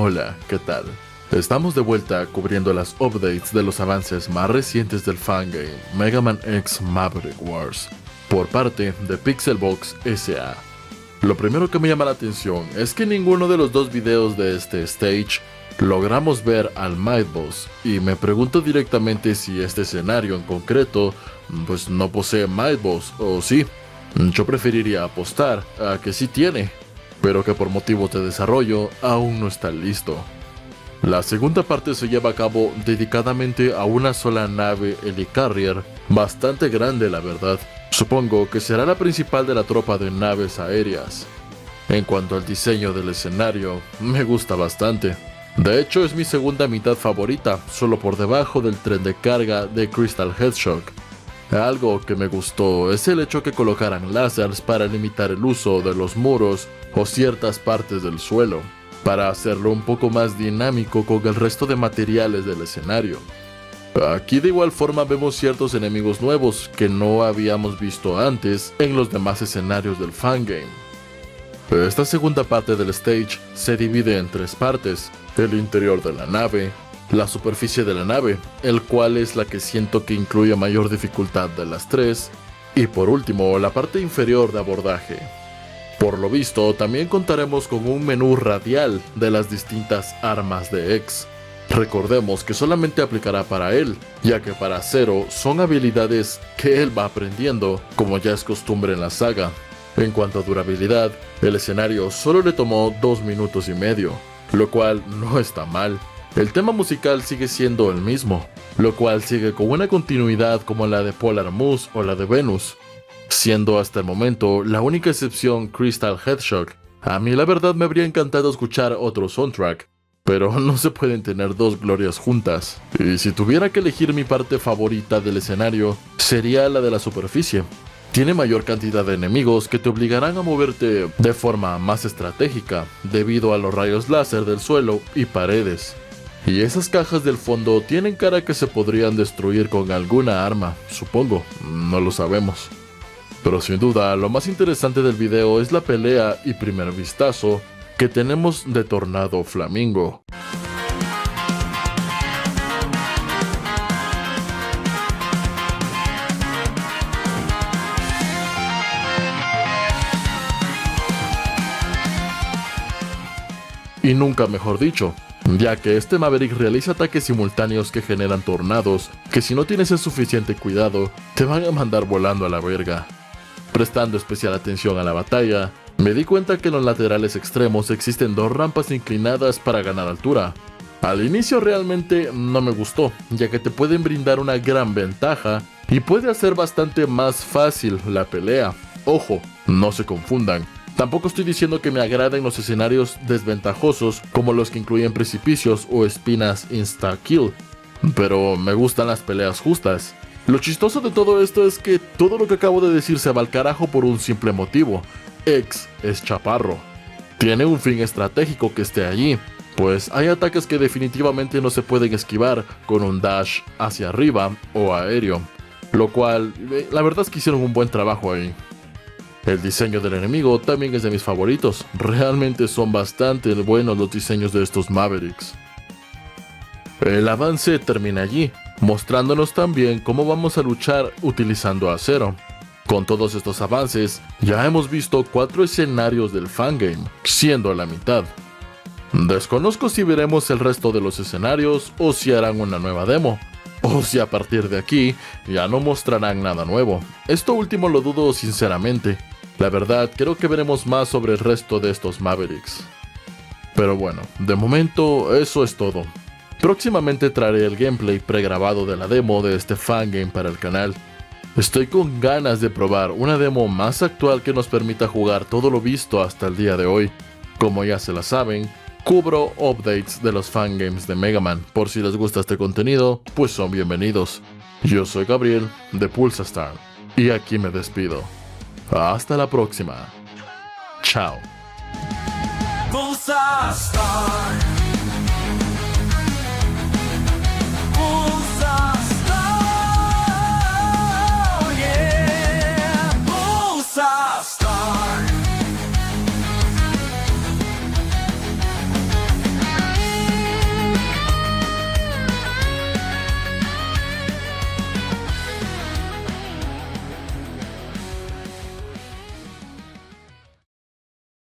Hola, ¿qué tal? Estamos de vuelta cubriendo las updates de los avances más recientes del fangame Mega Man X Maverick Wars, por parte de Pixelbox S.A. Lo primero que me llama la atención es que en ninguno de los dos videos de este stage logramos ver al Might Boss, y me pregunto directamente si este escenario en concreto pues no posee Might Boss, o sí. Yo preferiría apostar a que sí tiene, pero que por motivos de desarrollo aún no está listo. La segunda parte se lleva a cabo dedicadamente a una sola nave Helicarrier, bastante grande la verdad. Supongo que será la principal de la tropa de naves aéreas. En cuanto al diseño del escenario, me gusta bastante. De hecho es mi segunda mitad favorita, solo por debajo del tren de carga de Crystal Headshock. Algo que me gustó es el hecho que colocaran láseres para limitar el uso de los muros o ciertas partes del suelo, para hacerlo un poco más dinámico con el resto de materiales del escenario. Aquí de igual forma vemos ciertos enemigos nuevos que no habíamos visto antes en los demás escenarios del fangame. Esta segunda parte del stage se divide en tres partes: el interior de la nave, la superficie de la nave, el cual es la que siento que incluye mayor dificultad de las tres, y por último la parte inferior de abordaje. Por lo visto también contaremos con un menú radial de las distintas armas de X. Recordemos que solamente aplicará para él, ya que para Zero son habilidades que él va aprendiendo, como ya es costumbre en la saga. En cuanto a durabilidad, el escenario solo le tomó 2 minutos y medio, lo cual no está mal. El tema musical sigue siendo el mismo, lo cual sigue con una continuidad como la de Polar Moose o la de Venus, siendo hasta el momento la única excepción Crystal Headshock. A mí la verdad me habría encantado escuchar otro soundtrack, pero no se pueden tener dos glorias juntas. Y si tuviera que elegir mi parte favorita del escenario, sería la de la superficie. Tiene mayor cantidad de enemigos que te obligarán a moverte de forma más estratégica, debido a los rayos láser del suelo y paredes. Y esas cajas del fondo tienen cara que se podrían destruir con alguna arma, supongo, no lo sabemos. Pero sin duda, lo más interesante del video es la pelea y primer vistazo que tenemos de Tornado Flamingo. Y nunca mejor dicho, ya que este Maverick realiza ataques simultáneos que generan tornados, que si no tienes el suficiente cuidado, te van a mandar volando a la verga. Prestando especial atención a la batalla, me di cuenta que en los laterales extremos existen 2 rampas inclinadas para ganar altura. Al inicio realmente no me gustó, ya que te pueden brindar una gran ventaja y puede hacer bastante más fácil la pelea. Ojo, no se confundan. Tampoco estoy diciendo que me agraden los escenarios desventajosos como los que incluyen precipicios o espinas insta-kill, pero me gustan las peleas justas. Lo chistoso de todo esto es que todo lo que acabo de decir se va al carajo por un simple motivo: X es chaparro. Tiene un fin estratégico que esté allí, pues hay ataques que definitivamente no se pueden esquivar con un dash hacia arriba o aéreo, lo cual la verdad es que hicieron un buen trabajo ahí. El diseño del enemigo también es de mis favoritos, realmente son bastante buenos los diseños de estos Mavericks. El avance termina allí, mostrándonos también cómo vamos a luchar utilizando a Zero. Con todos estos avances, ya hemos visto 4 escenarios del fangame, siendo la mitad. Desconozco si veremos el resto de los escenarios o si harán una nueva demo, o si a partir de aquí ya no mostrarán nada nuevo. Esto último lo dudo sinceramente. La verdad, creo que veremos más sobre el resto de estos Mavericks. Pero bueno, de momento eso es todo. Próximamente traeré el gameplay pregrabado de la demo de este fangame para el canal. Estoy con ganas de probar una demo más actual que nos permita jugar todo lo visto hasta el día de hoy. Como ya se la saben, cubro updates de los fangames de Mega Man. Por si les gusta este contenido, pues son bienvenidos. Yo soy Gabriel de Pulsastar y aquí me despido. Hasta la próxima. Chao. Pulsar Star.